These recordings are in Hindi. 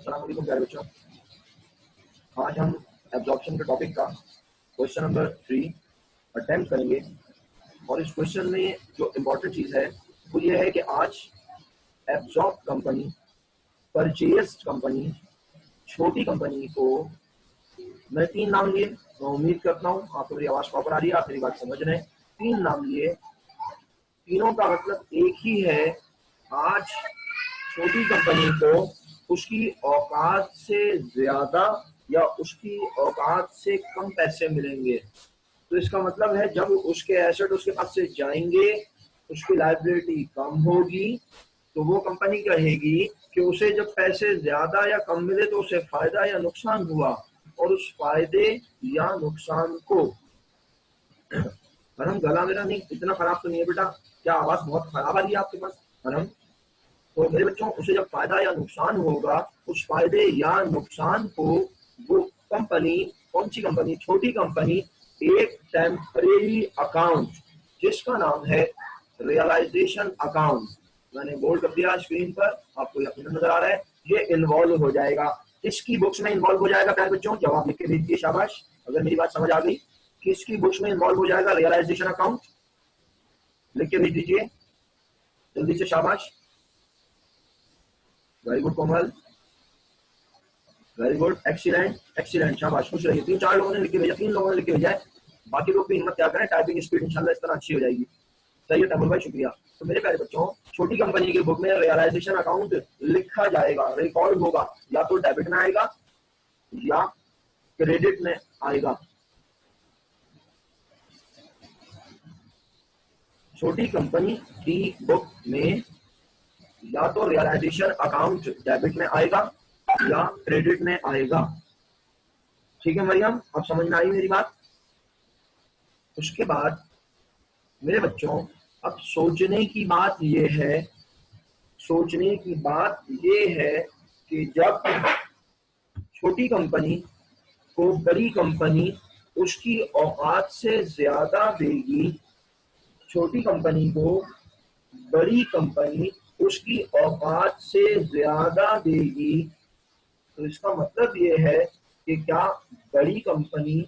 अस्सलाम वालेकुम प्यारे बच्चों। आज हम एब्जॉर्प्शन के टॉपिक का क्वेश्चन नंबर 3 अटेम्प्ट करेंगे। और इस क्वेश्चन में जो इम्पोर्टेंट चीज़ है वो ये है कि आज एब्जॉर्ब कंपनी, परचेज कंपनी, छोटी कंपनी को मैं 3 नाम लिए। मैं उम्मीद करता हूँ आपको मेरी आवाज़ प्रॉपर आ रही है, आप मेरी बात समझ रहे हैं। 3 नाम लिए, तीनों का मतलब एक ही है। आज छोटी कंपनी को उसकी औकात से ज्यादा या उसकी औकात से कम पैसे मिलेंगे। तो इसका मतलब है जब उसके एसेट उसके पास से जाएंगे, उसकी लायबिलिटी कम होगी, तो वो कंपनी कहेगी कि उसे जब पैसे ज्यादा या कम मिले तो उसे फायदा या नुकसान हुआ, और उस फायदे या नुकसान को हरम, गला मेरा नहीं इतना खराब तो नहीं है बेटा, क्या आवाज बहुत खराब आ रही है आपके पास? हरम, तो मेरे बच्चों उसे जब फायदा या नुकसान होगा, उस फायदे या नुकसान को वो कंपनी, कौन सी कंपनी? छोटी कंपनी, एक टेम्परेरी अकाउंट जिसका नाम है रियलाइजेशन अकाउंट, मैंने बोल्ड कर दिया स्क्रीन पर, आपको यकीन नजर आ रहा है, ये इन्वॉल्व हो जाएगा। किसकी बुक्स में इन्वॉल्व हो जाएगा प्यारे बच्चों? जवाब लिख के भेज दिए, शाबाश। अगर मेरी बात समझ आ गई, किसकी बुक्स में इन्वॉल्व हो जाएगा रियलाइजेशन अकाउंट? लिख के भेज दीजिए जल्दी से, शाबाश। वेरी गुड कोमल, वेरी गुड, एक्सीलेंट एक्सीलेंट, शाबाश, खुश रहिए। 3-4 लोगों ने लिख के भेजा, 3 लोगों ने लिख के भेजा है, बाकी लोग भी हिम्मत क्या करें, टाइपिंग स्पीड इंशाल्लाह इस तरह अच्छी हो जाएगी। सही है तमुल भाई, शुक्रिया। तो मेरे प्यारे बच्चों, छोटी कंपनी की बुक में रियलाइजेशन अकाउंट लिखा जाएगा, रिकॉर्ड होगा, या तो डेबिट में आएगा या क्रेडिट में आएगा। छोटी कंपनी की बुक में या तो रियलाइजेशन अकाउंट डेबिट में आएगा या क्रेडिट में आएगा। ठीक है मरियम, अब समझ में आई मेरी बात? उसके बाद मेरे बच्चों, अब सोचने की बात ये है, सोचने की बात ये है कि जब छोटी कंपनी को बड़ी कंपनी उसकी औकात से ज्यादा देगी, छोटी कंपनी को बड़ी कंपनी उसकी औकात से ज्यादा देगी, तो इसका मतलब ये है कि क्या बड़ी कंपनी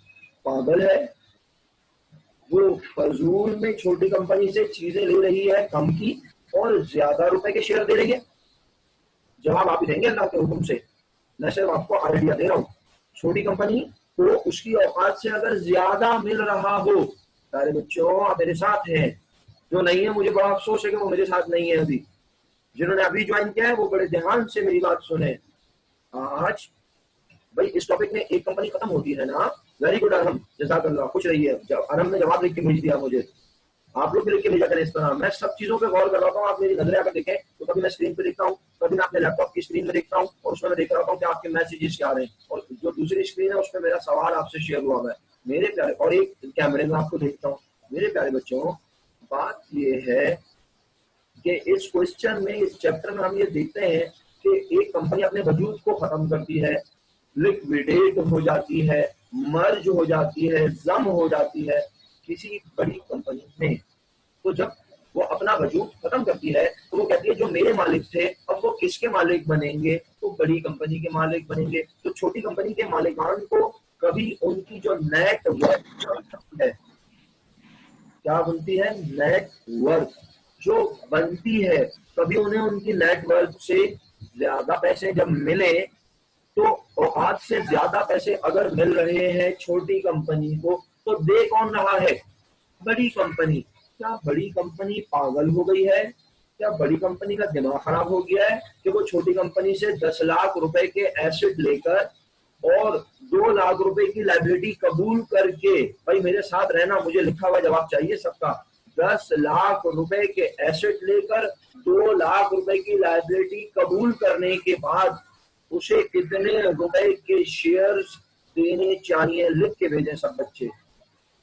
पागल है? वो फजूल में छोटी कंपनी से चीजें ले रही है कम की और ज्यादा रुपए के शेयर दे रही है? जवाब आप ही देंगे अल्लाह के हुक्म से, मैं सिर्फ आपको आइडिया दे रहा हूँ। छोटी कंपनी को उसकी औकात से अगर ज्यादा मिल रहा हो, सारे बच्चों आप मेरे साथ हैं, जो नहीं है मुझे बड़ा अफसोस है कि वो मेरे साथ नहीं है अभी। जिन्होंने अभी ज्वाइन किया है वो बड़े ध्यान से मेरी बात सुने। आज भाई इस टॉपिक में एक कंपनी खत्म होती है ना। वेरी गुड अरहम, जज़ाकल्लाह, खुश रहिए। अरहम ने जवाब लिख के भेज दिया मुझे, आप लोग भी लिख के भेजा करें इस तरह। मैं सब चीजों पे गौर कर रहा हूँ, आप मेरी नजरें आकर देखें, तो कभी मैं स्क्रीन पे देखता हूँ, कभी मैं अपने लैपटॉप की स्क्रीन में देखता हूँ, और उसमें मैं देख रहा हूँ कि आपके मैसेजेस क्या आ रहे हैं, और जो दूसरी स्क्रीन है उसमें मेरा सवाल आपसे शेयर हुआ है मेरे प्यारे, और एक कैमरे में आपको देखता हूँ। मेरे प्यारे बच्चों, बात ये है कि इस क्वेश्चन में, इस चैप्टर में हम ये देखते हैं कि एक कंपनी अपने वजूद को खत्म करती है, लिक्विडेट हो जाती है, मर्ज हो जाती है, जम हो जाती है किसी बड़ी कंपनी में। तो जब वो अपना वजूद खत्म करती है तो वो कहती है जो मेरे मालिक थे अब वो किसके मालिक बनेंगे? तो बड़ी कंपनी के मालिक बनेंगे। तो छोटी कंपनी के मालिकान को कभी उनकी जो नेट वर्थ है, क्या बनती है? नेट वर्थ जो बनती है, कभी उन्हें उनकी नेट वर्थ से ज्यादा पैसे जब मिले, तो औकात से ज्यादा पैसे अगर मिल रहे हैं छोटी कंपनी को, तो दे कौन रहा है? बड़ी कंपनी। क्या बड़ी कंपनी पागल हो गई है? क्या बड़ी कंपनी का दिमाग खराब हो गया है कि वो छोटी कंपनी से 10 लाख रुपए के एसेट लेकर और 2 लाख रुपए की लायबिलिटी कबूल करके, भाई मेरे साथ रहना, मुझे लिखा हुआ जवाब चाहिए सबका, 10 लाख रुपए के एसेट लेकर 2 लाख रुपए की लायबिलिटी कबूल करने के बाद उसे कितने रुपए के शेयर्स देने चाहिए? लिख के भेजें सब बच्चे।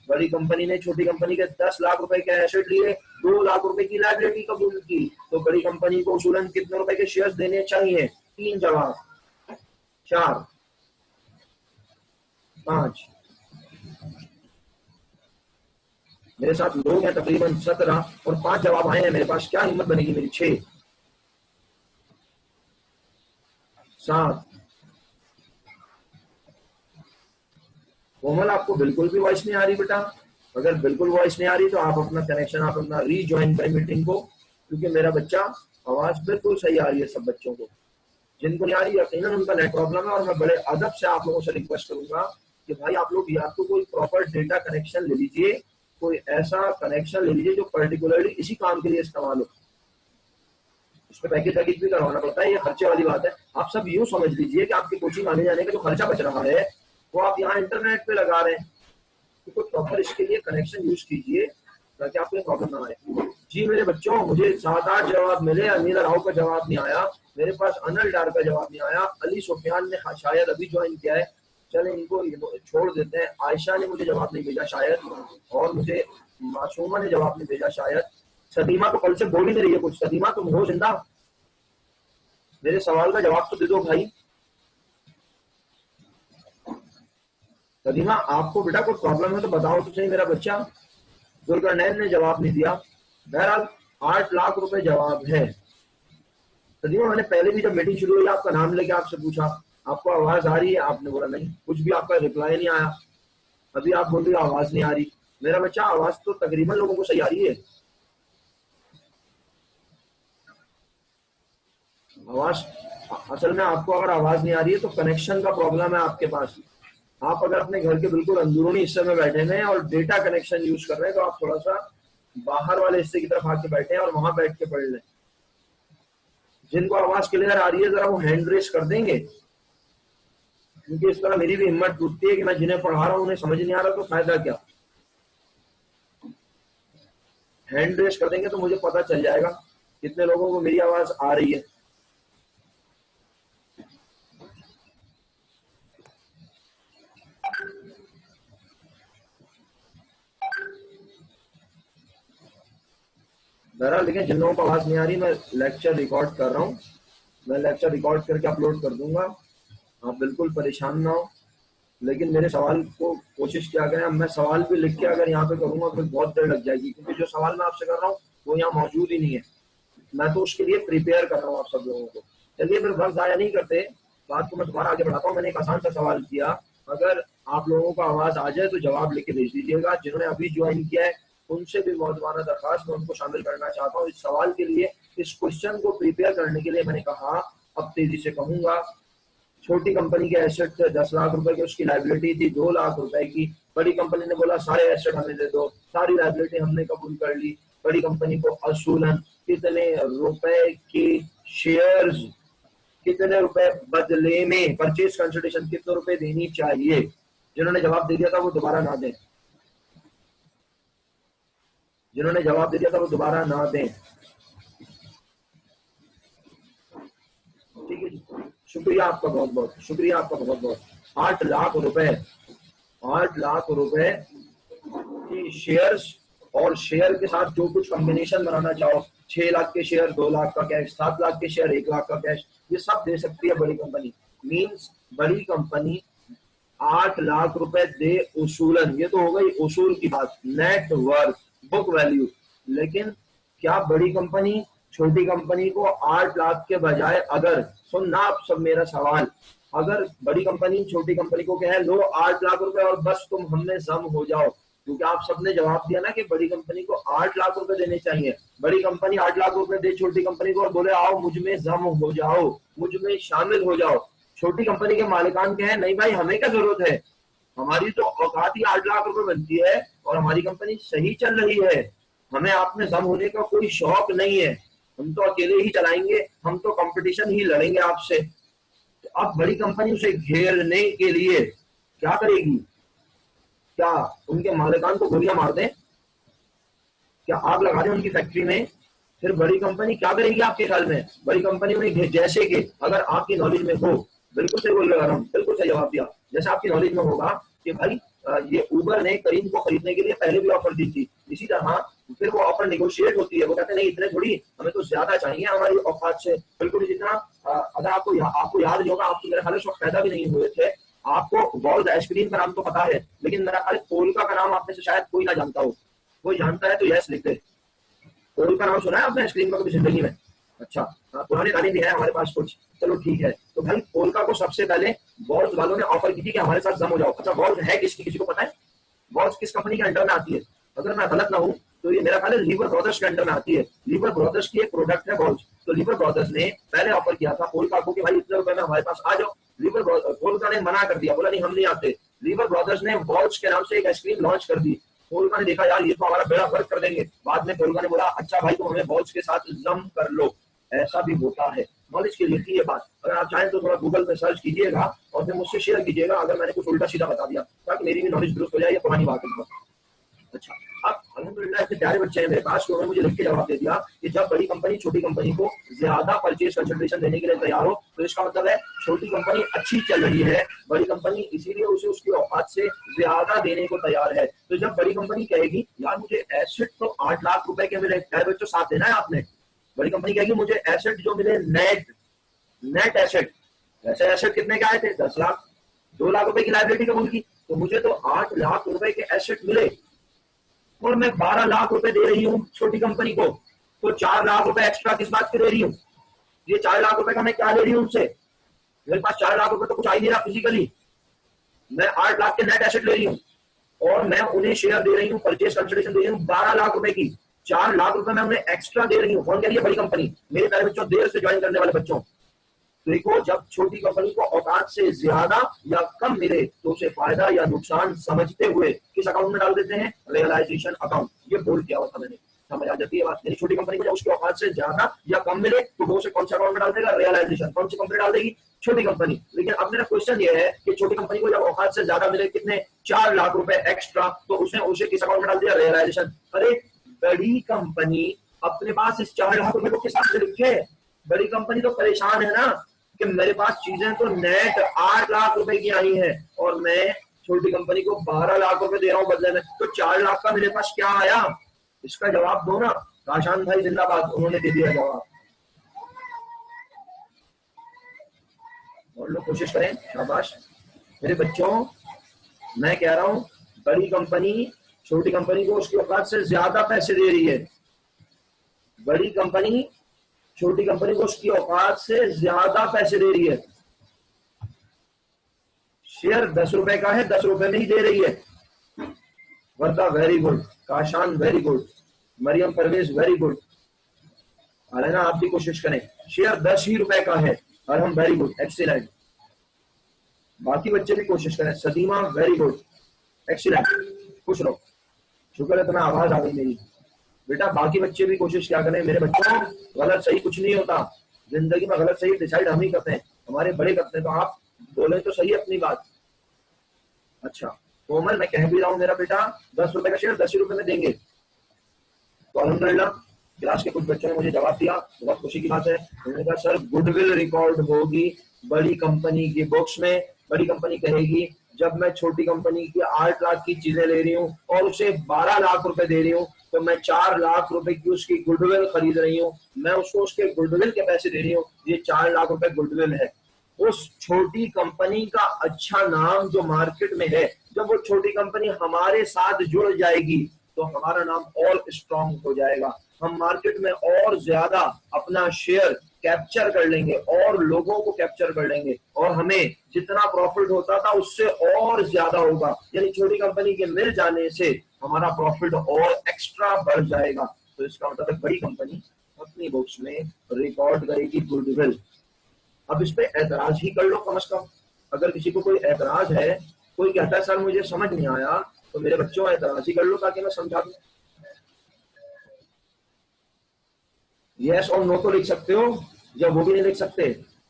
बड़ी कंपनी ने छोटी कंपनी के 10 लाख रुपए के एसेट लिए, 2 लाख रुपए की लायबिलिटी कबूल की, तो बड़ी कंपनी को उसूलन कितने रुपए के शेयर्स देने चाहिए? 3 जवाब, 4, 5। मेरे साथ लोग हैं तकरीबन 17 और 5 जवाब आए हैं मेरे पास, क्या हिम्मत बनेगी मेरी? 6, 7, कोमल आपको बिल्कुल भी वॉइस नहीं आ रही बेटा? अगर बिल्कुल वॉइस नहीं आ रही तो आप अपना कनेक्शन आप अपना रीज्वाइन करें मीटिंग को, क्योंकि मेरा बच्चा आवाज बिल्कुल सही आ रही है सब बच्चों को। जिनको नहीं आ रही यकीनन उनका नेट प्रॉब्लम है, और मैं बड़े अदब से आप लोगों से रिक्वेस्ट करूंगा कि भाई आप लोग या तो कोई प्रॉपर डेटा कनेक्शन ले लीजिए, कोई ऐसा कनेक्शन ले लीजिए जो पर्टिकुलरली इसी काम के लिए इस्तेमाल हो। उसमें पैकेज वैकेज भी करवाना पड़ता है, ये खर्चे वाली बात है। आप सब यूं समझ लीजिए कि आपकी कोचिंग आने जाने का जो खर्चा बच रहा है वो आप यहाँ इंटरनेट पे लगा रहे हैं, तो प्रॉपर इसके लिए कनेक्शन यूज कीजिए ताकि आपको प्रॉब्लम ना आए। जी मेरे बच्चों, मुझे 7-8 जवाब मिले, अमीरा राव का जवाब नहीं आया, मेरे पास अनिल डार का जवाब नहीं आया, अली सुफियान ने शायद अभी ज्वाइन किया है, चले इनको छोड़ देते हैं। आयशा ने मुझे जवाब नहीं भेजा शायद, और मुझे मासूमा ने जवाब नहीं भेजा शायद। सदीमा तो कल से बोल ही नहीं रही है कुछ। सदीमा तुम हो जिंदा? मेरे सवाल का जवाब तो दे दो भाई। सदीमा आपको बेटा कोई प्रॉब्लम है तो बताओ तो सही मेरा बच्चा। दुर्गानैन ने जवाब नहीं दिया। बहरहाल 8 लाख रुपए जवाब है। सदीमा मैंने पहले भी जब मीटिंग शुरू हुई आपका नाम लेके आपसे पूछा आपको आवाज आ रही है, आपने बोला नहीं, कुछ भी आपका रिप्लाई नहीं आया। अभी आप बोल रही हो आवाज नहीं आ रही। मेरा बच्चा आवाज तो तकरीबन लोगों को सही आ रही है। आवाज असल में आपको अगर आवाज नहीं आ रही है तो कनेक्शन का प्रॉब्लम है आपके पास। आप अगर अपने घर के बिल्कुल अंदरूनी हिस्से में बैठे हैं और डेटा कनेक्शन यूज कर रहे हैं तो आप थोड़ा सा बाहर वाले हिस्से की तरफ आके बैठे हैं और वहां बैठ के पढ़ लें। जिनको आवाज क्लियर आ रही है जरा वो हैंड रेस कर देंगे, क्योंकि इस तरह मेरी भी हिम्मत टूटती है कि मैं जिन्हें पढ़ा रहा हूं उन्हें समझ नहीं आ रहा तो फायदा क्या। हैंड रेस कर देंगे तो मुझे पता चल जाएगा कितने लोगों को मेरी आवाज आ रही है। बहरहाल लेकिन जिन लोगों को आवाज नहीं आ रही, मैं लेक्चर रिकॉर्ड कर रहा हूँ, मैं लेक्चर रिकॉर्ड करके अपलोड कर दूंगा, आप बिल्कुल परेशान ना हो। लेकिन मेरे सवाल को कोशिश किया करें। अब मैं सवाल भी लिख के अगर यहाँ पे करूंगा तो बहुत देर लग जाएगी, क्योंकि जो सवाल मैं आपसे कर रहा हूँ वो यहाँ मौजूद ही नहीं है। मैं तो उसके लिए प्रिपेयर कर रहा हूँ आप सब लोगों को। चलिए फिर वक्त जाया नहीं करते, बात को मैं दोबारा आगे बढ़ाता हूँ। मैंने एक आसान सा सवाल किया, अगर आप लोगों को आवाज आ जाए तो जवाब लिख के भेज दीजिएगा। जिन्होंने अभी ज्वाइन किया है उनसे भी मौजूदाना दरखास्त मैं उनको शामिल करना चाहता हूँ इस सवाल के लिए। इस क्वेश्चन को प्रिपेयर करने के लिए मैंने कहा, अब तेजी से कहूंगा, छोटी कंपनी के एसेट थे 10 लाख रुपए की, उसकी लाइबिलिटी थी 2 लाख रुपए की। बड़ी कंपनी ने बोला सारे एसेट हमें दे दो, सारी लाइबिलिटी हमने कबूल कर ली। बड़ी कंपनी को असूलन कितने रुपए के शेयर्स, कितने रुपए बदले में, परचेज कंसिडरेशन कितने रुपए देनी चाहिए। जिन्होंने जवाब दे दिया था वो दोबारा ना दें, जिन्होंने जवाब दे दिया था वो दोबारा ना दें। ठीक है जी, शुक्रिया आपका बहुत बहुत, शुक्रिया आपका बहुत बहुत। 8 लाख रुपए, 8 लाख रुपए की शेयर्स, और शेयर के साथ जो कुछ कॉम्बिनेशन बनाना चाहो, 6 लाख के शेयर, 2 लाख का कैश, 7 लाख के शेयर, 1 लाख का कैश, ये सब दे सकती है बड़ी कंपनी। मींस बड़ी कंपनी 8 लाख रुपए दे उसूलन। ये तो हो गई उसूल की बात, नेट वर्थ, बुक वैल्यू। लेकिन क्या बड़ी कंपनी छोटी कंपनी को 8 लाख के बजाय, अगर सुनना आप सब मेरा सवाल, अगर बड़ी कंपनी छोटी कंपनी को कहे लो 8 लाख रुपए और बस तुम हमने जम हो जाओ, क्योंकि आप सबने जवाब दिया ना कि बड़ी कंपनी को 8 लाख रुपए देने चाहिए। बड़ी कंपनी 8 लाख रुपए दे छोटी कंपनी को और बोले आओ मुझ में जम हो जाओ, मुझ में शामिल हो जाओ। छोटी कंपनी के मालिकान कहे नहीं भाई हमें क्या जरूरत है, हमारी तो औकात ही 8 लाख रुपए बनती है और हमारी कंपनी सही चल रही है, हमें आप में जम होने का कोई शौक नहीं है, हम तो अकेले ही चलाएंगे, हम तो कंपटीशन ही लड़ेंगे आपसे। तो अब बड़ी कंपनी उसे घेरने के लिए क्या करेगी? क्या उनके मालिकान को गोलियां मार दें? क्या आग लगा दें उनकी फैक्ट्री में? फिर बड़ी कंपनी क्या करेगी आपके ख्याल में? बड़ी कंपनी उन्हें जैसे कि, अगर आपकी नॉलेज में हो, बिल्कुल सही बोल रहा हूं, बिल्कुल सही जवाब दिया, जैसे आपकी नॉलेज में होगा कि भाई ये उबर ने करीम को खरीदने के लिए पहले भी ऑफर दी थी, इसी तरह फिर वो ऑफर निगोशिएट होती है, वो कहते हैं नहीं इतने थोड़ी, हमें तो ज्यादा चाहिए हमारी औकात से। बिल्कुल इसी तरह अगर आपको याद नहीं होगा, आपको मेरे ख्याल से पैदा भी नहीं हुए थे, आपको वॉल्स आइसक्रीम का नाम तो पता है, लेकिन मेरा ख्याल पोल्का का नाम आप में से शायद कोई ना जानता हो। कोई जानता है तो यस लिख दे। पोल्का नाम सुना है आपने आइसक्रीम का कभी जिंदगी में? अच्छा, हाँ, पुराने गाने भी है हमारे पास कुछ। चलो ठीक है, तो भाई पोलका को सबसे पहले वॉल्स वालों ने ऑफर की थी कि हमारे साथ जम हो जाओ। अच्छा, वॉल्स है किसकी, किसी को पता है? वॉल्स किस कंपनी के अंडर में आती है? अगर मैं गलत ना हूँ तो ये मेरा ख्याल है लीवर ब्रदर्स के अंडर में आती है। लीवर ब्रदर्स की एक प्रोडक्ट है वॉल्स। तो लीवर ब्रदर्स ने पहले ऑफर किया था पोलका को कि भाई इतने रुपए में हमारे पास आ जाओ। लीवर पोलका ने मना कर दिया, बोला नहीं हम नहीं आते। लीवर ब्रदर्स ने वॉल्स के नाम से एक आइसक्रीम लॉन्च कर दी। पोलका ने देखा यार ये तो हमारा बेड़ा गर्क कर देंगे। बाद में पोलका ने बोला अच्छा भाई तुम हमें वॉल्स के साथ जम कर लो। ऐसा भी होता है, नॉलेज के लिए थी ये बात। अगर आप चाहें तो थोड़ा गूगल पे सर्च कीजिएगा और फिर मुझसे शेयर कीजिएगा अगर मैंने कुछ उल्टा सीधा बता दिया, ताकि मेरी भी नॉलेज दुरुस्त हो जाए। ये पुरानी बात है। अच्छा, अब अल्हम्दुलिल्लाह इतने प्यारे बच्चे हैं मेरे पास, तो उन्होंने मुझे लिख के जवाब दे दिया कि जब बड़ी कंपनी छोटी कंपनी को ज्यादा परचेज कंसिडरेशन देने के लिए तैयार हो तो इसका मतलब है छोटी कंपनी अच्छी चल रही है, बड़ी कंपनी इसीलिए उसे उसकी औकात से ज्यादा देने को तैयार है। तो जब बड़ी कंपनी कहेगी यार मुझे एसेट तो 8 लाख रुपए के मिले, बच्चों साथ देना है आपने। बड़ी कंपनी कहेगी मुझे एसेट जो मिले नेट, नेट एसेट, वैसे एसेट कितने के आए थे? 10 लाख, 2 लाख रुपए की लाइबिलिटी कबूल की, तो मुझे तो 8 लाख रुपए के एसेट मिले और मैं 12 लाख रुपए दे रही हूँ छोटी कंपनी को, तो 4 लाख रुपए एक्स्ट्रा किस बात के दे रही हूँ? ये 4 लाख रुपए का मैं क्या ले रही हूँ उनसे? मेरे पास 4 लाख रुपए तो कुछ आ ही नहीं रहा फिजिकली, मैं 8 लाख के नेट एसेट ले रही हूँ और मैं उन्हें शेयर दे रही हूँ, परचेज कंसिडरेशन दे रही हूँ 12 लाख रुपए की। 4 लाख रुपए मैं उन्हें एक्स्ट्रा दे रही हूँ। कौन कह रही है? बड़ी कंपनी। मेरे प्यारे बच्चों, देर से ज्वाइन करने वाले बच्चों, देखो जब छोटी कंपनी को औकात से ज्यादा या कम मिले तो उसे फायदा या नुकसान समझते हुए किस अकाउंट में डाल देते हैं? Realisation account. ये बोल दिया हुआ था मैंने, समझ आ जाती है बात। यानी छोटी कंपनी को जब उसकी औकात से ज्यादा या कम मिले तो वो उसे कौन सा अकाउंट में डाल देगा? रियलाइजेशन। कौन सी कंपनी डाल देगी? छोटी कंपनी। लेकिन अब मेरा क्वेश्चन ये है कि छोटी कंपनी को जब औकात से ज्यादा मिले, कितने? 4 लाख रुपए एक्स्ट्रा, तो उसने उसे किस अकाउंट में डाल दिया? रियलाइजेशन। अरे बड़ी कंपनी अपने पास इस 4 लाख रुपए को किस हिसाब से लिखे? बड़ी कंपनी तो परेशान है ना कि मेरे पास चीजें तो नेट 8 लाख रुपए की आई हैं और मैं छोटी कंपनी को 12 लाख रुपए दे रहा हूँ बदले में, तो 4 लाख का मेरे पास क्या आया? इसका जवाब दो ना। काशान भाई जिंदाबाद, उन्होंने दे दिया जवाब। और लोग कोशिश करें, शाबाश मेरे बच्चों। मैं कह रहा हूं बड़ी कंपनी छोटी कंपनी को उसकी औकात से ज्यादा पैसे दे रही है। बड़ी कंपनी छोटी कंपनी को उसकी औकात से ज्यादा पैसे दे रही है। शेयर 10 रुपए का है, 10 रुपए में ही दे रही है। Warda very good, Kashan very good, Maryam Parvez very good. अरे ना आप भी कोशिश करें। शेयर 10 ही रुपए का है और हम वेरी गुड, एक्सीलेंट। बाकी बच्चे भी कोशिश करें। सदीमा वेरी गुड, एक्सीलेंट, खुश रहो। शुक्र है तुम्हें आवाज आ गई मेरी। बेटा बाकी बच्चे भी कोशिश क्या करें मेरे बच्चों। गलत सही कुछ नहीं होता जिंदगी में, गलत सही डिसाइड हम ही करते हैं, हमारे बड़े करते हैं। तो आप बोले तो सही अपनी बात। अच्छा कोमल, मैं कह भी रहा हूँ मेरा बेटा 10 रुपए का शेयर 10 ही रुपए में देंगे। तो अल्हम्दुलिल्लाह क्लास के कुछ बच्चों ने मुझे जवाब दिया, बहुत खुशी की बात है। उन्होंने कहा सर गुडविल रिकॉर्ड होगी बड़ी कंपनी की बुक्स में। बड़ी कंपनी कहेगी जब मैं छोटी कंपनी की 8 लाख की चीजें ले रही हूँ और उसे 12 लाख रुपए दे रही हूँ, तो मैं 4 लाख रुपए की उसकी गुडविल खरीद रही हूँ, मैं उसको उसके गुडविल के पैसे दे रही हूँ। ये 4 लाख रुपए गुडविल है। उस छोटी कंपनी का अच्छा नाम जो मार्केट में है, जब वो छोटी कंपनी हमारे साथ जुड़ जाएगी तो हमारा नाम और स्ट्रांग हो जाएगा। हम मार्केट में और ज्यादा अपना शेयर कैप्चर कर लेंगे और लोगों को कैप्चर कर लेंगे और हमें जितना प्रॉफिट होता था उससे और ज्यादा होगा। यानी छोटी कंपनी के मिल जाने से हमारा प्रॉफिट और एक्स्ट्रा बढ़ जाएगा। तो इसका मतलब बड़ी कंपनी अपनी बुक्स में रिकॉर्ड करेगी गुडविल। अब इस पे ऐतराज ही कर लो कम से कम। अगर किसी को कोई ऐतराज है, कोई कहता है सर मुझे समझ नहीं आया, तो मेरे बच्चों ऐतराज ही कर लो ताकि मैं समझा दूं। यस और नो तो लिख सकते हो, या वो भी नहीं लिख सकते।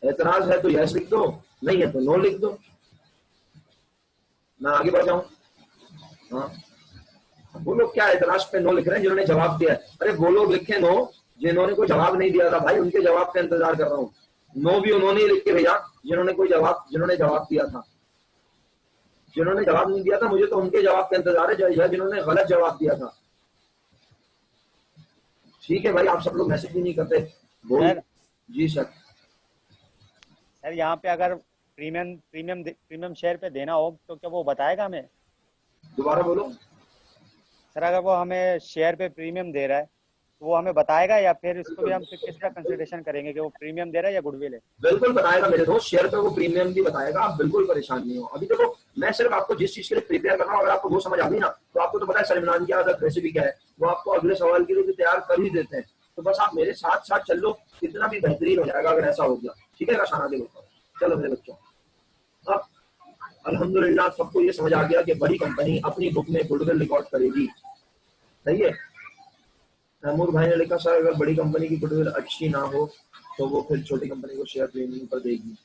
ऐतराज है तो यस लिख दो, नहीं है तो नो लिख दो। मैं आगे बढ़ जाऊं। हाँ, वो लोग क्या ऐतराज पे नो लिख रहे हैं जिन्होंने जवाब दिया है? अरे वो लोग लिखे नो जिन्होंने कोई जवाब नहीं दिया था भाई, उनके जवाब का इंतजार कर रहा हूँ। नो भी उन्होंने ही लिख के भेजा जिन्होंने जवाब दिया था। जिन्होंने जवाब नहीं दिया था मुझे तो उनके जवाब का इंतजार है जिन्होंने गलत जवाब दिया था। ठीक है भाई, आप सब लोग मैसेज भी नहीं करते। बोल। सर जी सर। सर यहाँ पे अगर प्रीमियम शेयर पे देना हो तो क्या वो बताएगा हमें? दोबारा बोलो। सर अगर वो हमें शेयर पे प्रीमियम दे रहा है तो वो हमें बताएगा, या फिर इसको भी हम फिर किस तरह कंसिडरेशन करेंगे कि वो प्रीमियम दे रहा है या गुडविल है? बिल्कुल बताएगा मेरे दोस्त, शेयर पे वो प्रीमियम भी बताएगा, आप बिल्कुल परेशान नहीं हो। अभी देखो मैं सिर्फ आपको जिस चीज के लिए प्रिपेयर कर रहा हूँ, अगर आपको वो समझ आ गई ना, तो आपको तो पता है सर इमरान की आदत रेसिपी क्या है, वो आपको अगले सवाल के लिए भी तैयार कर ही देते हैं। तो बस आप मेरे साथ साथ चल लो, कितना भी बेहतरीन हो जाएगा अगर ऐसा हो गया। ठीक है शाना दे, चलो मेरे बच्चों, अब अल्हम्दुलिल्लाह सबको ये समझ आ गया कि बड़ी कंपनी अपनी बुक में गुडविल रिकॉर्ड करेगी। सही है। तैमूर भाई ने लिखा सर अगर बड़ी कंपनी की गुडविल अच्छी ना हो तो वो फिर छोटी कंपनी को शेयर प्रीमियम पर देगी।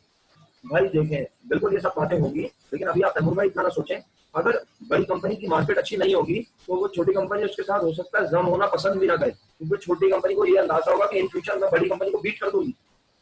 भाई देखें, बिल्कुल ये सब बातें होंगी, लेकिन अभी आप तैमूर भाई इतना ना सोचें, अगर बड़ी कंपनी की मार्केट अच्छी नहीं होगी तो वो छोटी कंपनी उसके साथ हो सकता है जम होना पसंद भी ना करे, क्योंकि छोटी कंपनी को ये अंदाजा होगा कि इन फ्यूचर में बड़ी कंपनी को बीट कर दूंगी,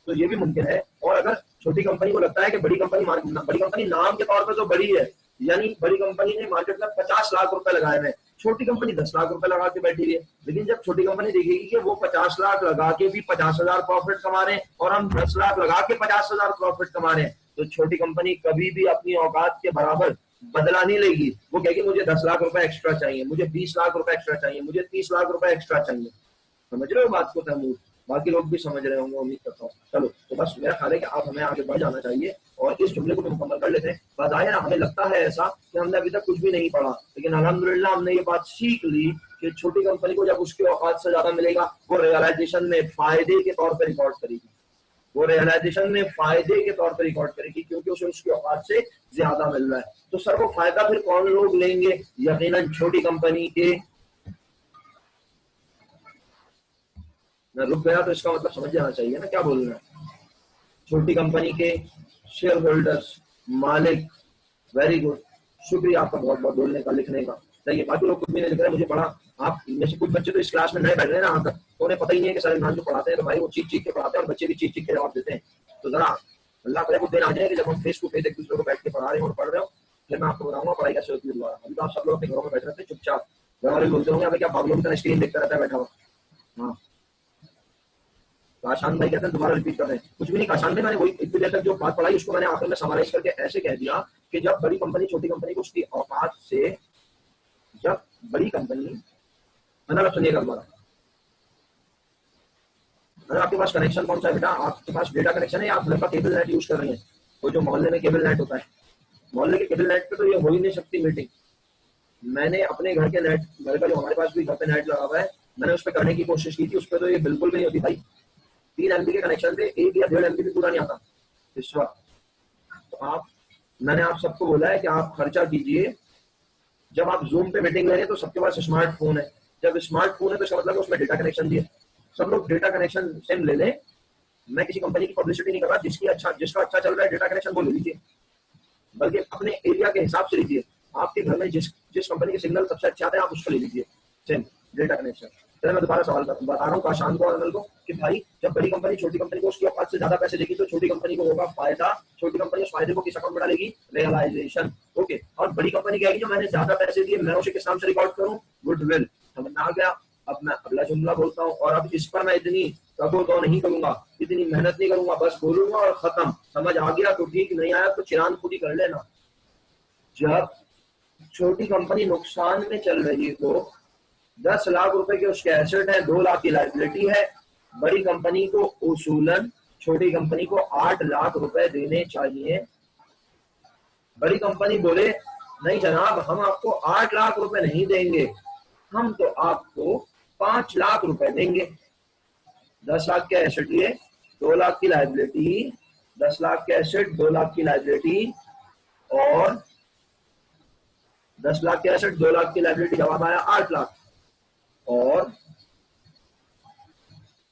तो ये भी मुमकिन है। और अगर छोटी कंपनी को लगता है कि बड़ी कंपनी नाम के तौर पर तो बड़ी है, यानी बड़ी कंपनी ने मार्केट में 50 लाख रुपए लगाए हैं, छोटी कंपनी 10 लाख रुपए लगा के बैठी है, लेकिन जब छोटी कंपनी देखेगी कि वो 50 लाख लगा के भी 50,000 प्रॉफिट कमा रहे हैं और हम 10 लाख लगा के 50,000 प्रॉफिट कमा रहे हैं, तो छोटी कंपनी कभी भी अपनी औकात के बराबर बदला नहीं लेगी। वो कहेगी मुझे 10 लाख रुपए एक्स्ट्रा चाहिए, मुझे 20 लाख रुपए एक्स्ट्रा चाहिए, मुझे 30 लाख रुपए एक्स्ट्रा चाहिए। समझ रहे हो बात को तैमूर? बाकी लोग भी समझ रहे होंगे, उम्मीद करता हूँ। चलो तो बस मेरा ख्याल है कि आप हमें आगे बढ़ जाना चाहिए और इस जुमले को भी मुकम्मल कर लेते हैं। बाज़ाहिर हमें लगता है ऐसा कि हमने अभी तक कुछ भी नहीं पढ़ा, लेकिन अल्हम्दुलिल्लाह हमने ये बात सीख ली कि छोटी कंपनी को जब उसके औकात से ज्यादा मिलेगा, वो रियलाइजेशन में फायदे के तौर पर रिकॉर्ड करेगी, वो रियलाइजेशन में फायदे के तौर पर रिकॉर्ड करेगी, क्योंकि उसे उसकी औकात से ज्यादा मिल रहा है। तो सर वो फायदा फिर कौन लोग लेंगे? यकीनन छोटी कंपनी के। मैं रुक गया तो इसका मतलब समझ जाना चाहिए ना क्या बोल रहे हैं। छोटी कंपनी के शेयर होल्डर्स, मालिक। वेरी गुड, शुक्रिया आपका बहुत बहुत बोलने का, लिखने का। सही है, बाकी लोग कुछ भी नहीं लिख रहे, मुझे पढ़ा। आप में से कुछ बच्चे तो इस क्लास में नए बैठ रहे हैं ना, आकर तो उन्हें पता ही नहीं है कि सर इमरान जो पढ़ाते हैं तो भाई वो चीख चीख के पढ़ाते हैं और बच्चे भी चीख चीख के जवाब देते हैं। तो जरा अल्लाह करे कुछ दिन आ जाए कि जब हम फेस टू फेस एक दूसरे को बैठ के पढ़ा रहे हो और पढ़ रहे हो, फिर मैं आपको बताऊंगा पढ़ाई कैसे होती है दोबारा। अभी तो आप सब लोग अपने घरों में बैठ रहते हैं चुपचाप, घर वाले बोलते होंगे हमें क्या पागलों की तरह स्क्रीन देखता रहता है बैठा हुआ। हाँ, काशान भाई कहते हैं दोबारा रिपीट कर रहे हैं, कुछ भी नहीं काशान भाई, मैंने वही इतनी देर तक जो बात पढ़ाई उसको मैंने आखिर में समराइज करके ऐसे कह दिया कि जब बड़ी कंपनी छोटी कंपनी को उसकी औकात से, जब बड़ी कंपनी, मतलब सुनिएगा दोबारा, अगर आपके पास कनेक्शन कौन सा है बेटा? आपके पास डेटा कनेक्शन है या आप घर का केबल नेट यूज कर रहे हैं? वो जो मोहल्ले में केबल नेट होता है, मोहल्ले के केबल नेट पे तो ये हो ही नहीं सकती मीटिंग। मैंने अपने घर के नेट, घर का जो हमारे पास भी घर पे नेट लगा हुआ है, मैंने उस पर करने की कोशिश की थी, उस पर तो ये बिल्कुल भी नहीं होती भाई। 3 MB के कनेक्शन पे 1 या 1.5 MB भी पूरा नहीं आता इस वक्त। तो आप, मैंने आप सबको बोला है कि आप खर्चा कीजिए। जब आप जूम पे मीटिंग ले रहे हैं तो सबके पास स्मार्टफोन है, जब स्मार्टफोन है तो इसका मतलब है उसमें डेटा कनेक्शन भी है। सब लोग डेटा कनेक्शन सिम ले लें। मैं किसी कंपनी की पब्लिसिटी नहीं कर रहा, जिसका अच्छा चल रहा है डेटा कनेक्शन वो ले लीजिए, बल्कि अपने एरिया के हिसाब से लीजिए। आपके घर में जिस कंपनी के सिग्नल सबसे अच्छे आते हैं आप उसको ले लीजिए सिम, डेटा कनेक्शन। चलो मैं दोबारा सवाल बता रहा हूँ काशान को और अनल को कि भाई जब बड़ी कंपनी छोटी कंपनी को उसकी औकात से ज्यादा पैसे देगी तो छोटी कंपनी को होगा फायदा। छोटी कंपनी उस फायदे को किस अकाउंट में डालेगी? रियलाइजेशन। ओके, और बड़ी कंपनी कहेगी जो मैंने ज्यादा पैसे दिए मैं उसे किस नाम से रिकॉर्ड करूं? गुडविल। समझ में आ गया? अब मैं अगला जुमला बोलता हूँ और अब इस पर मैं इतनी कबो तो नहीं करूंगा, इतनी मेहनत नहीं करूंगा, बस बोलूंगा और खत्म। समझ आ गया तो ठीक, नहीं आया तो चिरान खुद ही कर लेना। जब छोटी कंपनी नुकसान में चल रही हो, 10 लाख रुपए के उसके एसेट है, 2 लाख की लायबिलिटी है, बड़ी कंपनी को उसूलन छोटी कंपनी को 8 लाख रुपए देने चाहिए। बड़ी कंपनी बोले नहीं जनाब हम आपको 8 लाख रुपए नहीं देंगे, हम तो आपको 5 लाख रुपए देंगे। 10 लाख के एसेट लिए, 2 लाख की लायबिलिटी, 10 लाख के एसेट, 2 लाख की लायबिलिटी, और 10 लाख के एसेट, 2 लाख की लायबिलिटी, जवाब आया 8 लाख। और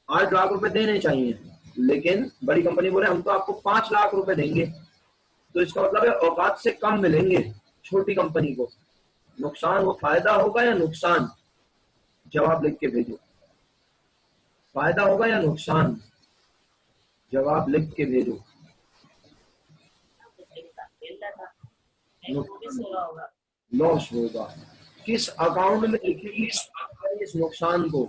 8 लाख रुपए देने चाहिए, लेकिन बड़ी कंपनी बोले हम तो आपको 5 लाख रुपए देंगे, तो इसका मतलब है औकात से कम मिलेंगे छोटी कंपनी को। नुकसान वो फायदा होगा या नुकसान? जवाब लिख के भेजो, फायदा होगा या नुकसान? जवाब लिख के भेजो। लॉस होगा। किस अकाउंट में लिखेगी इस नुकसान को?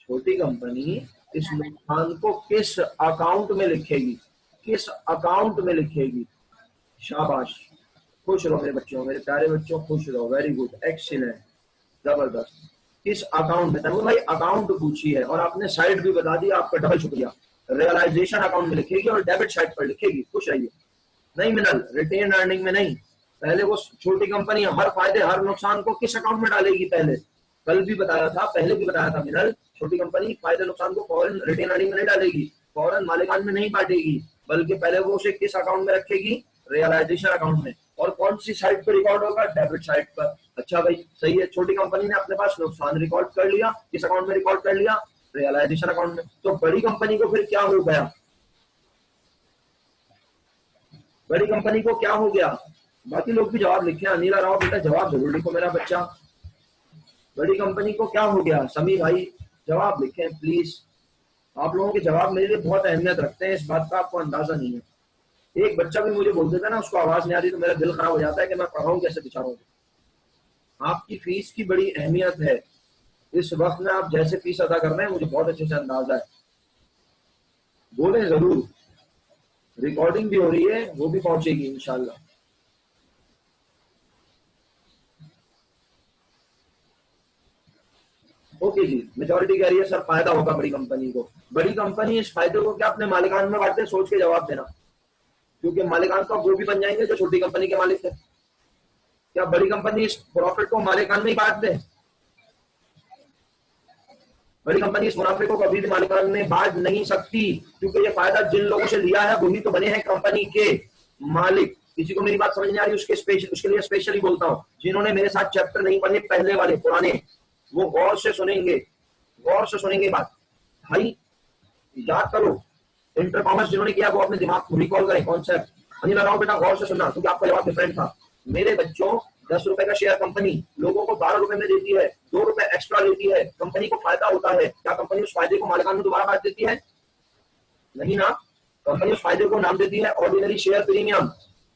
छोटी कंपनी इस नुकसान को किस अकाउंट में लिखेगी? किस अकाउंट में लिखेगी? शाबाश, खुश रहो मेरे बच्चों, मेरे प्यारे बच्चों, खुश रहो। वेरी गुड, एक्सीलेंट, जबरदस्त। किस अकाउंट में, तैमूर भाई अकाउंट पूछी है और आपने साइड भी बता दी, आपका डबल शुक्रिया। रियलाइजेशन अकाउंट में लिखेगी और डेबिट साइड पर लिखेगी, खुश रहिए। नहीं मिनल, रिटेन अर्निंग में नहीं, पहले वो छोटी कंपनी हर फायदे हर नुकसान को किस अकाउंट में डालेगी, पहले कल भी बताया था, पहले भी बताया था मिनल, छोटी कंपनी फायदे नुकसान को फौरन रिटेन अर्निंग में नहीं डालेगी, फौरन मालिकान में नहीं बांटेगी, बल्कि पहले वो उसे किस अकाउंट में रखेगी, रियलाइजेशन अकाउंट में। और कौन सी साइड पर रिकॉर्ड होगा, डेबिट साइड पर। अच्छा भाई सही है, छोटी कंपनी ने अपने पास नुकसान रिकॉर्ड कर लिया, किस अकाउंट में रिकॉर्ड कर लिया, रियलाइजेशन अकाउंट में। तो बड़ी कंपनी को फिर क्या हो गया, बड़ी कंपनी को क्या हो गया, बाकी लोग भी जवाब लिखे। अनिला राव बेटा जवाब जरूर लिखो मेरा बच्चा, बड़ी कंपनी को क्या हो गया, समी भाई जवाब लिखें प्लीज। आप लोगों के जवाब मेरे लिए बहुत अहमियत रखते हैं, इस बात का आपको अंदाजा नहीं है। एक बच्चा भी मुझे बोल देता है ना, उसको आवाज नहीं आ रही तो मेरा दिल खराब हो जाता है कि मैं पढ़ाऊं कैसे बेचारों को। आपकी फीस की बड़ी अहमियत है, इस वक्त में आप जैसे फीस अदा कर रहे हैं मुझे बहुत अच्छे से अंदाजा है। बोले जरूर, रिकॉर्डिंग भी हो रही है, वो भी पहुंचेगी इंशाल्लाह। ओके जी, मेजॉरिटी कह रही है सर फायदा होगा बड़ी कंपनी को। बड़ी कंपनी इस फायदे को क्या अपने मालिकान में बांटते, सोच के जवाब देना, क्योंकि मालिकान तो वो भी बन जाएंगे जो छोटी कंपनी के मालिक थे। क्या बड़ी कंपनी इस प्रॉफिट को मालिकान में ही बांट दे, बड़ी कंपनी इस मुनाफे को कभी भी मालिकान में बांट नहीं सकती, क्योंकि ये फायदा जिन लोगों से लिया है वही तो बने हैं कंपनी के मालिक। किसी को मेरी बात समझ नहीं आ रही, उसके लिए स्पेशली बोलता हूँ, जिन्होंने मेरे साथ चैप्टर नहीं पढ़े पहले वाले पुराने, वो गौर से सुनेंगे, गौर से सुनेंगे बात। भाई याद करो, इंटर कॉमर्स जिन्होंने किया वो अपने दिमाग को रिकॉल करें कॉन्सेप्ट। अनिल राव बेटा गौर से सुनना, क्योंकि आपका जवाब डिफरेंट था। मेरे बच्चों 10 रुपए का शेयर कंपनी लोगों को 12 रुपए में देती है, 2 रुपए एक्स्ट्रा देती है, कंपनी को फायदा होता है। क्या कंपनी उस फायदे को मालिकान में दोबारा बांट देती है, नहीं ना। कंपनी उस फायदे को नाम देती है ऑर्डिनरी शेयर प्रीमियम,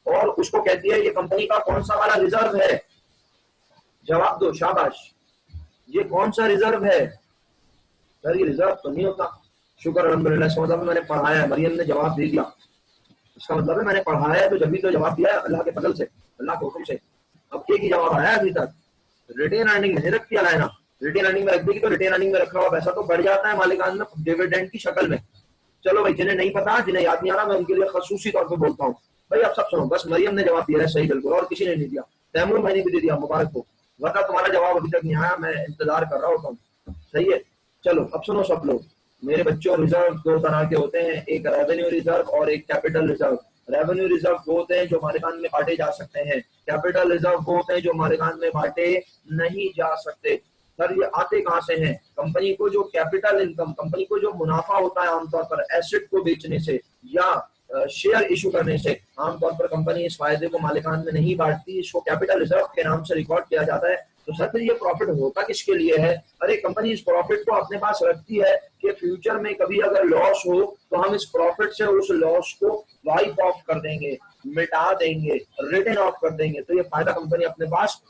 और उसको कहती है ये कंपनी का कौन सा वाला रिजर्व है, जवाब दो शाबाश, ये कौन सा रिजर्व है, सर ये रिजर्व तो नहीं होता। शुक्र अल्हम्दुलिल्लाह, इसका मतलब मैंने पढ़ाया है, मरियम ने जवाब दे दिया, इसका मतलब है मैंने पढ़ाया है, तो जब भी तो जवाब दिया है अल्लाह के फजल से, अल्लाह के हुक्म से। अब एक ही जवाब आया अभी तक, रिटेन अर्निंग में रख दिया ना, रिटेन अर्निंग में रख देगी तो रिटेन अर्निंग में रखा हुआ पैसा तो बढ़ जाता है मालिकान में डिविडेंड की शक्ल में। चलो भाई, जिन्हें नहीं पता, जिन्हें याद नहीं आ रहा, मैं उनके लिए खसूसी तौर पर बोलता हूँ। भाई आप सब सुनो, बस मरियम ने जवाब दिया है सही बिल्कुल, और किसी ने नहीं दिया। तैमूर भाई ने भी दे दिया, मुबारक हो, वरना तुम्हारा जवाब अभी तक नहीं आया, मैं इंतजार कर रहा होता हूँ। सही है, चलो अब सुनो सब लोग मेरे बच्चों, रिजर्व 2 तरह के होते हैं, एक रेवेन्यू रिजर्व और एक कैपिटल रिजर्व। रेवेन्यू रिजर्व वो होते हैं जो मालिकान में बांटे जा सकते हैं, कैपिटल रिजर्व वो होते हैं जो मालिकान में बांटे नहीं जा सकते। सर ये आते कहां से हैं, कंपनी को जो कैपिटल इनकम, कंपनी को जो मुनाफा होता है आमतौर पर एसेट को बेचने से या शेयर इशू करने से, आमतौर पर कंपनी इस फायदे को मालिकान में नहीं बांटती, इसको कैपिटल रिजर्व के नाम से रिकॉर्ड किया जाता है। तो सर ये प्रॉफिट होता किसके लिए है, अरे कंपनी इस प्रॉफिट को अपने पास रखती है कि फ्यूचर में कभी अगर लॉस हो तो हम इस प्रॉफिट से उस लॉस को वाइप ऑफ कर देंगे, मिटा देंगे, रिटर्न ऑफ कर देंगे। तो ये फायदा कंपनी अपने पास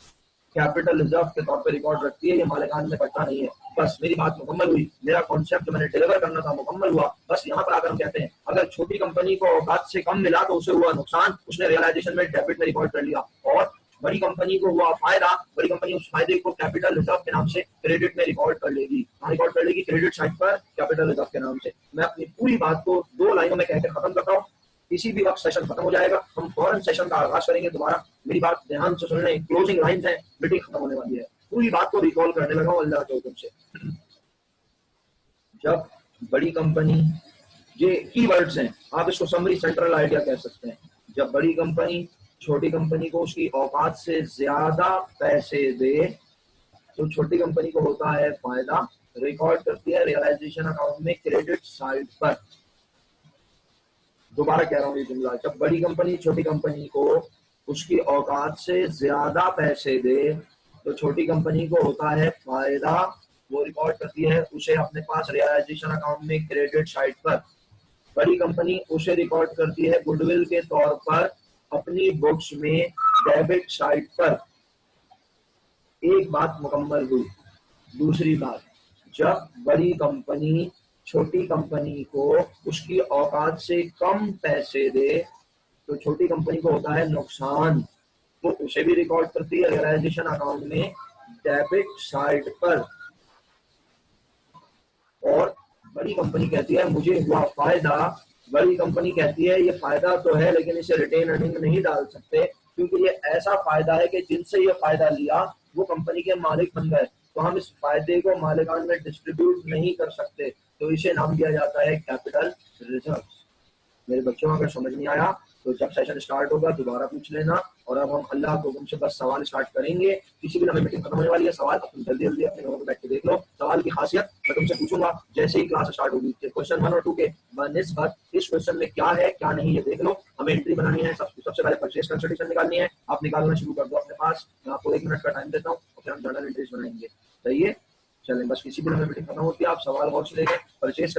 कैपिटल रिजर्व के तौर पे रिकॉर्ड रखती है, ये मालिकान में पड़ता नहीं है। बस मेरी बात मुकम्मल हुई, मेरा कॉन्सेप्ट जो मैंने डिलीवर करना था मुकम्मल हुआ। बस यहाँ पर आकर हम कहते हैं अगर छोटी कंपनी को औकात से कम मिला तो उसे हुआ नुकसान, उसने रियलाइजेशन में डेबिट में रिकॉर्ड कर लिया, और बड़ी कंपनी को हुआ फायदा, बड़ी कंपनी उस फायदे को कैपिटल रिजर्व के नाम से क्रेडिट में रिकॉर्ड कर लेगी, रिकॉर्ड कर लेगी क्रेडिट साइड पर कैपिटल रिजर्व के नाम से। मैं अपनी पूरी बात को 2 लाइनों में कहकर खत्म करता हूँ, किसी भी वक्त सेशन खत्म हो जाएगा, हम फौरन सेशन का आगाज करेंगे दोबारा। मेरी बात ध्यान से सुन लें, क्लोजिंग लाइंस है, मीटिंग खत्म होने वाली है, पूरी बात को रिकॉल करने लगा हूं अल्लाह के हुक्म से। जब बड़ी कंपनी, ये कीवर्ड्स हैं, आप इसको समरी सेंट्रल आइडिया कह सकते हैं, जब बड़ी कंपनी छोटी कंपनी को उसकी औकात से ज्यादा पैसे दे तो छोटी कंपनी को होता है फायदा, रिकॉर्ड करती है रियलाइजेशन अकाउंट में क्रेडिट साइड पर। दोबारा कह रहा हूँ ये जुमला, जब बड़ी कंपनी छोटी कंपनी को उसकी औकात से ज्यादा पैसे दे तो छोटी कंपनी को होता है फायदा, वो रिकॉर्ड करती है उसे अपने पास रियलाइजेशन अकाउंट में क्रेडिट साइड पर। बड़ी कंपनी उसे रिकॉर्ड करती है गुडविल के तौर पर अपनी बुक्स में डेबिट साइड पर। एक बात मुकम्मल हुई। दूसरी बात, जब बड़ी कंपनी छोटी कंपनी को उसकी औकात से कम पैसे दे तो छोटी कंपनी को होता है नुकसान, तो उसे भी रिकॉर्ड करती है रियलाइजेशन अकाउंट में डेबिट साइड पर। और बड़ी कंपनी कहती है मुझे हुआ फायदा। बड़ी कंपनी कहती है ये फायदा तो है लेकिन इसे रिटेन अर्निंग नहीं डाल सकते क्योंकि ये ऐसा फायदा है कि जिनसे ये फायदा लिया वो कंपनी के मालिक बन गए, तो हम इस फायदे को मालिकान में डिस्ट्रीब्यूट नहीं कर सकते, तो इसे नाम दिया जाता है कैपिटल रिजर्व। मेरे बच्चों अगर समझ नहीं आया तो जब सेशन स्टार्ट होगा दोबारा पूछ लेना। और अब हम अल्लाह को तुमसे बस सवाल स्टार्ट करेंगे, किसी भी लम्हे मीटिंग खत्म होने वाली है, सवाल तुम जल्दी जल्दी अपने घरों में बैठ के देख लो। सवाल की खासियत मैं तुमसे पूछूंगा जैसे ही क्लास स्टार्ट होगी, क्वेश्चन 1 और 2 के बनिस्बत इस क्वेश्चन में क्या है क्या नहीं ये देख लो। हमें एंट्री बनानी है, सबसे पहले परचेज कंसल्टेशन निकालनी है, आप निकालना शुरू कर दो अपने पास। मैं आपको 1 मिनट का टाइम देता हूँ और फिर हम जर्नल एंट्रीज बनाएंगे। सही है, चलें बस किसी भी लम्हे मीटिंग खत्म होती है आप सवाल वॉच लेके परचेज